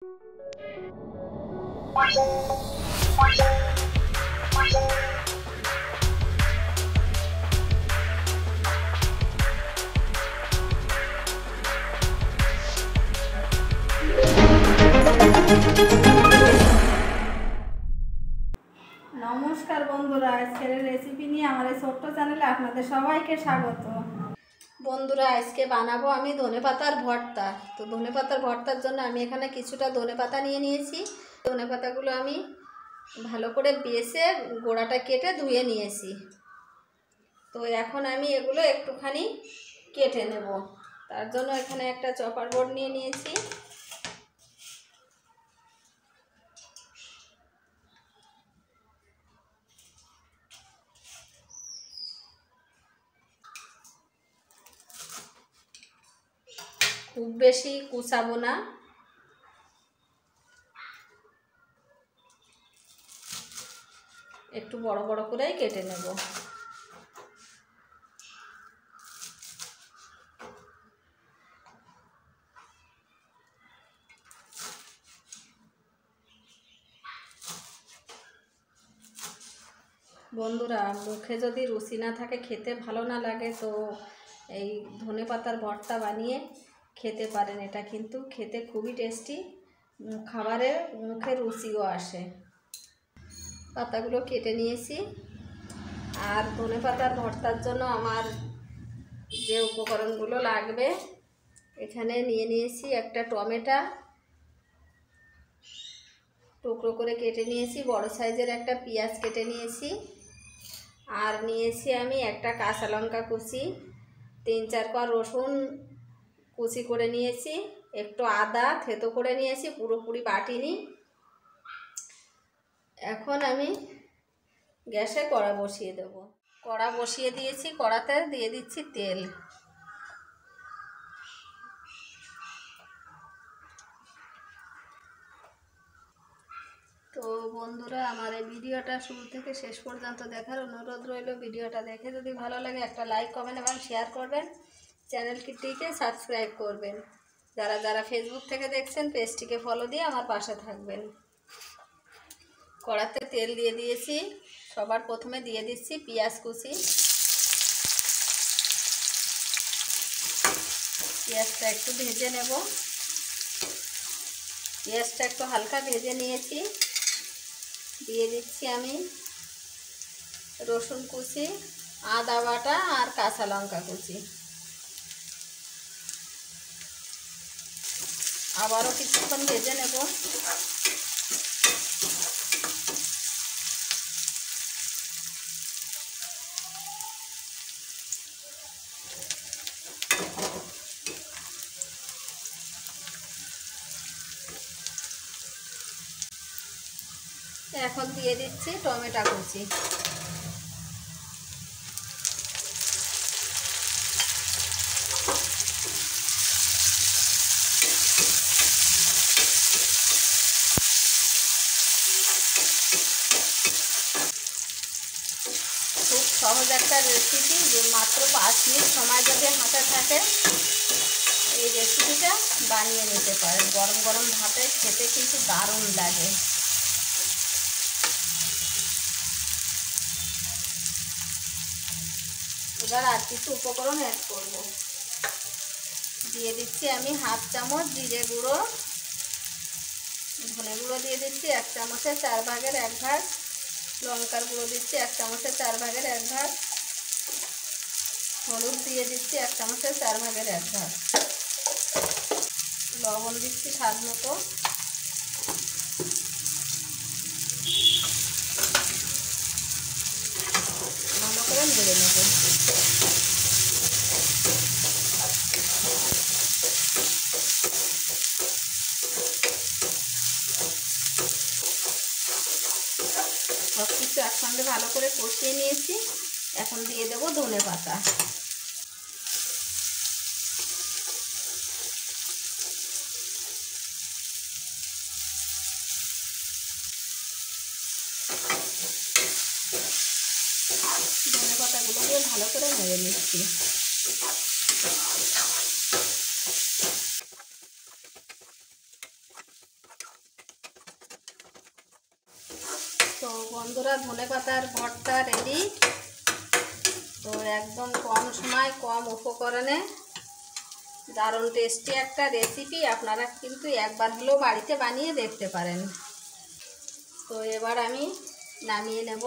नमस्कार बंधुरा आजकेर रेसिपि निये आमार छोट्ट चैनेले आपनादेर सबाइके स्वागत। बंधुरा आजके बानाबो आमी धनेपातार भर्ता। तो धनेपातार भर्तार जोन्नो आमी एखाने किछुटा धनेपाता निये नियेछि। धनेपातागुलो आमी भालो करे बेছে गोड़ाटा केटे धुए नियेछि। तो एखन आमी एगुलो एकटुखानी केटे नेब। तार जोन्नो एखाने एकटा चपार बोर्ड निये नियेछि। खूब बेशी कुचाबो ना, एकटू बड़ बड़ करेই केटे नेब। बंधुरा मुखे यदि रुचि ना थाके खेते भालो ना लागे तो এই ধনেপাতার ভর্তা বানিয়ে খেতে পারেন। এটা কিন্তু খেতে খুবই টেস্টি, খাবারে মুখে রুচিও আসে। পাতাগুলো কেটে নিয়েছি। আর ধনেপাতার ভর্তার জন্য আমার যে উপকরণগুলো লাগবে এখানে নিয়ে নিয়েছি একটা টমেটো টুকরো করে কেটে নিয়েছি, বড় সাইজের একটা পেঁয়াজ কেটে নিয়েছি, আর নিয়েছি আমি একটা কাঁচা লঙ্কা কুচি, 3-4 কোয়া রসুন কুচি করে নিয়েছি, একটু আদা থেতো করে নিয়েছি, পুরোপুরি বাটিনি। এখন আমি গ্যাসে কড়া বসিয়ে দেব। কড়া বসিয়ে দিয়েছি, কড়াতে দিয়ে দিচ্ছি তেল। তো বন্ধুরা আমার এই ভিডিওটা শুরু থেকে শেষ পর্যন্ত দেখার অনুরোধ রইল। ভিডিওটা দেখে যদি ভালো লাগে একটা লাইক কমেন্ট এবং শেয়ার করবেন, চ্যানেলটিকে সাবস্ক্রাইব করবেন। যারা যারা ফেসবুক থেকে দেখছেন পেজটিকে ফলো দিয়ে আমার পাশে থাকবেন। কড়াতে তেল দিয়ে দিয়েছি, সবার প্রথমে দিয়ে দিচ্ছি পেঁয়াজ কুচি। পেঁয়াজটা একটু ভেজে নেব। পেঁয়াজটা একটু হালকা ভেজে নিয়েছি। দিয়ে দিচ্ছি আমি রসুন কুচি, আদা বাটা আর কাঁচা লঙ্কা কুচি। আবারও কিছুক্ষণ ভেজে নেব। এখন দিয়ে দিচ্ছি টমেটো কুচি। খুব সহজ একটা রেসিপি, যে মাত্র 5 মিনিট সময় যদি হাতে থাকে এই রেসিপিটা বানিয়ে নিতে পারেন। গরম গরম ভাতে খেতে কিন্তু দারুণ লাগে। এবার আর কিছু উপকরণ অ্যাড করব। দিয়ে দিচ্ছি আমি 1/2 চামচ জিরে গুঁড়ো, ধনে গুঁড়ো দিয়ে দিচ্ছি 1 চামচের 4 ভাগের 1 ভাগ, লঙ্কার গুঁড়ো দিচ্ছি 1 চামচের 4 ভাগের 1 ভাগ, হলুদ দিয়ে দিচ্ছি 1 চামচের 4 ভাগের 1 ভাগ, লবণ দিচ্ছি স্বাদ মতো। ভালো করে নেড়ে নেব। সব কিছু একসঙ্গে ভালো করে কষিয়ে নিয়েছি। এখন দিয়ে দেব ধনেপাতা। ধনেপাতাগুলো দিয়ে ভালো করে নেড়ে নিচ্ছি। তো বন্ধুরা ধনেপাতার ভর্তা রেডি। তো একদম কম সময় কম উপকরণে দারুণ টেস্টি একটা রেসিপি, আপনারা কিন্তু একবার হলেও বাড়িতে বানিয়ে দেখতে পারেন। তো এবার আমি নামিয়ে নেব।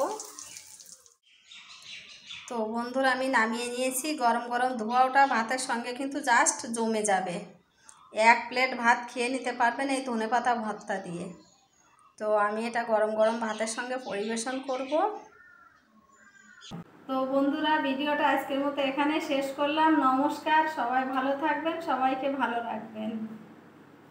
তো বন্ধুরা আমি নামিয়ে নিয়েছি। গরম গরম ধোয়া ওঠা ভাতের সঙ্গে কিন্তু জাস্ট জমে যাবে। এক প্লেট ভাত খেয়ে নিতে পারবেন এই ধনেপাতা ভর্তা দিয়ে। তো আমি এটা গরম গরম ভাতের সঙ্গে পরিবেশন করব। তো বন্ধুরা ভিডিওটা আজকের মতো এখানে শেষ করলাম। নমস্কার, সবাই ভালো থাকবেন, সবাইকে ভালো রাখবেন।